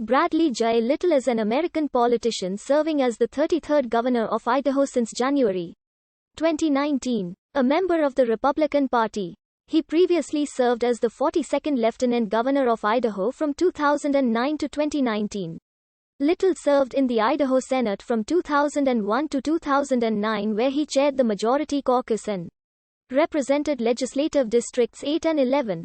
Bradley J. Little is an American politician serving as the 33rd governor of Idaho since January 2019. A member of the Republican Party. He previously served as the 42nd Lieutenant Governor of Idaho from 2009 to 2019. Little served in the Idaho Senate from 2001 to 2009, where he chaired the Majority Caucus and represented legislative districts 8 and 11.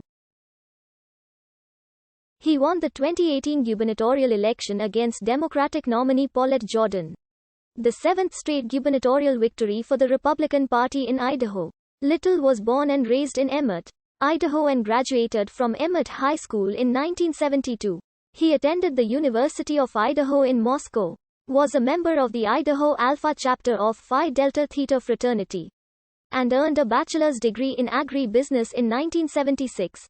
He won the 2018 gubernatorial election against Democratic nominee Paulette Jordan, the seventh straight gubernatorial victory for the Republican Party in Idaho. Little was born and raised in Emmett, Idaho and graduated from Emmett High School in 1972. He attended the University of Idaho in Moscow, was a member of the Idaho Alpha chapter of Phi Delta Theta fraternity, and earned a bachelor's degree in agri-business in 1976.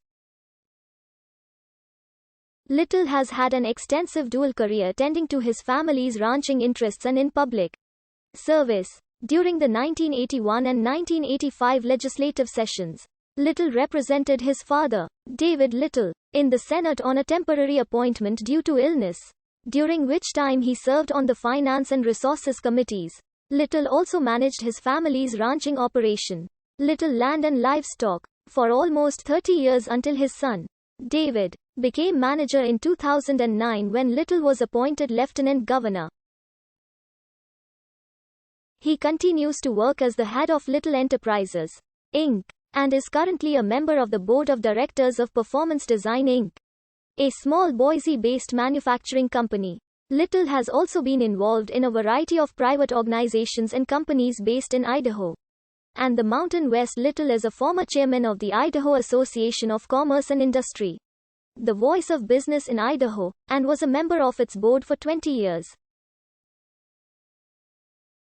Little has had an extensive dual career tending to his family's ranching interests and in public service. During the 1981 and 1985 legislative sessions, Little represented his father, David Little, in the Senate on a temporary appointment due to illness, during which time he served on the Finance and Resources committees. Little also managed his family's ranching operation, Little Land and Livestock, for almost 30 years until his son, David, became manager in 2009 when Little was appointed lieutenant governor. He continues to work as the head of Little Enterprises, Inc., and is currently a member of the board of directors of Performance Design Inc., a small Boise-based manufacturing company. Little has also been involved in a variety of private organizations and companies based in Idaho and the Mountain West. Little is a former chairman of the Idaho Association of Commerce and Industry, the voice of business in Idaho, and was a member of its board for 20 years.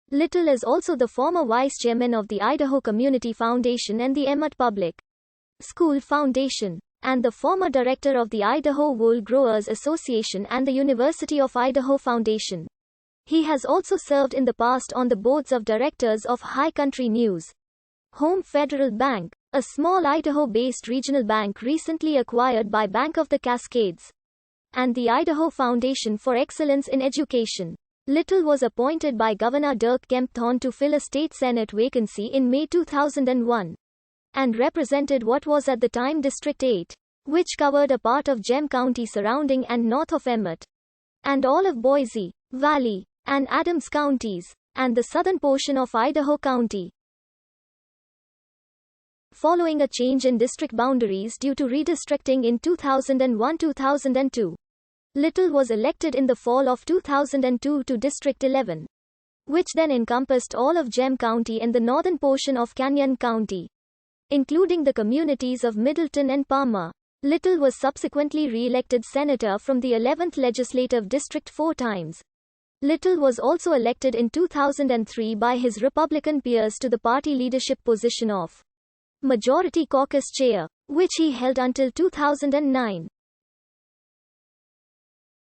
Little is also the former vice chairman of the Idaho Community Foundation and the Emmett Public School Foundation, and the former director of the Idaho Wool Growers Association and the University of Idaho Foundation. He has also served in the past on the boards of directors of High Country News, Home Federal Bank, a small Idaho-based regional bank recently acquired by Bank of the Cascades, and the Idaho Foundation for Excellence in Education. Little was appointed by Governor Dirk Kempthorne to fill a state Senate vacancy in May 2001, and represented what was at the time District 8, which covered a part of Gem County surrounding and north of Emmett, and all of Boise Valley and Adams counties, and the southern portion of Idaho County. Following a change in district boundaries due to redistricting in 2001-2002, Little was elected in the fall of 2002 to District 11, which then encompassed all of Gem County and the northern portion of Canyon County, including the communities of Middleton and Palmer. Little was subsequently re-elected senator from the 11th Legislative District 4 times. Little was also elected in 2003 by his Republican peers to the party leadership position of Majority Caucus Chair, which he held until 2009.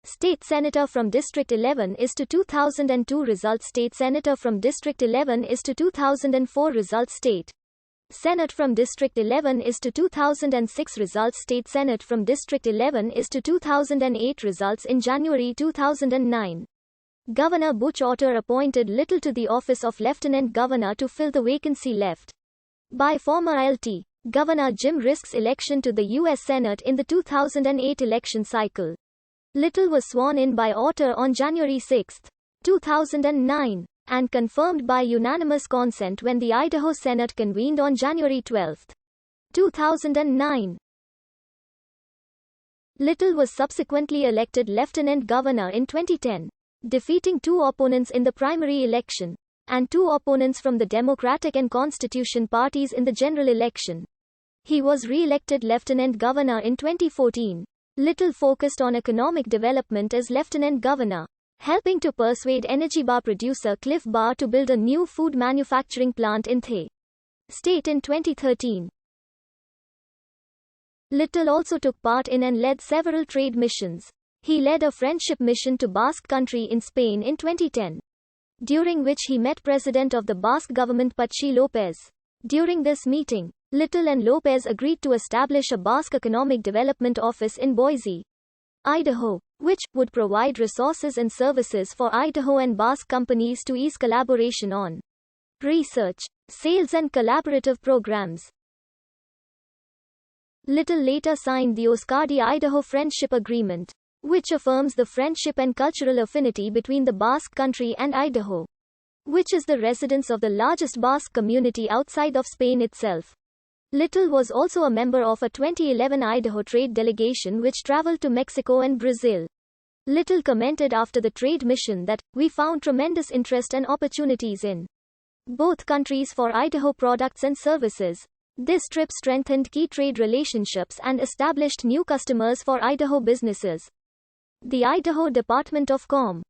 State Senator from District 11 is to 2002 result. State Senator from District 11 is to 2004 result. State Senate from District 11 is to 2006 results. State Senate from District 11 is to 2008 results. In January 2009, Governor Butch Otter appointed Little to the office of Lieutenant Governor to fill the vacancy left by former Lt. Governor Jim Risk's election to the U.S. Senate in the 2008 election cycle. Little was sworn in by Otter on January 6, 2009, and confirmed by unanimous consent when the Idaho Senate convened on January 12, 2009. Little was subsequently elected lieutenant governor in 2010, defeating two opponents in the primary election, and two opponents from the Democratic and Constitution parties in the general election. He was re-elected lieutenant governor in 2014. Little focused on economic development as lieutenant governor, helping to persuade energy bar producer Cliff Bar to build a new food manufacturing plant in Thay State in 2013. Little also took part in and led several trade missions. He led a friendship mission to Basque Country in Spain in 2010, during which he met President of the Basque government Patxi López. During this meeting, Little and López agreed to establish a Basque Economic Development Office in Boise. Idaho, which would provide resources and services for Idaho and Basque companies to ease collaboration on research, sales and collaborative programs. Little later signed the Oscardi-Idaho Friendship Agreement, which affirms the friendship and cultural affinity between the Basque Country and Idaho, which is the residence of the largest Basque community outside of Spain itself. Little was also a member of a 2011 Idaho trade delegation which traveled to Mexico and Brazil. Little commented after the trade mission that, "We found tremendous interest and opportunities in both countries for Idaho products and services. This trip strengthened key trade relationships and established new customers for Idaho businesses." The Idaho Department of Com.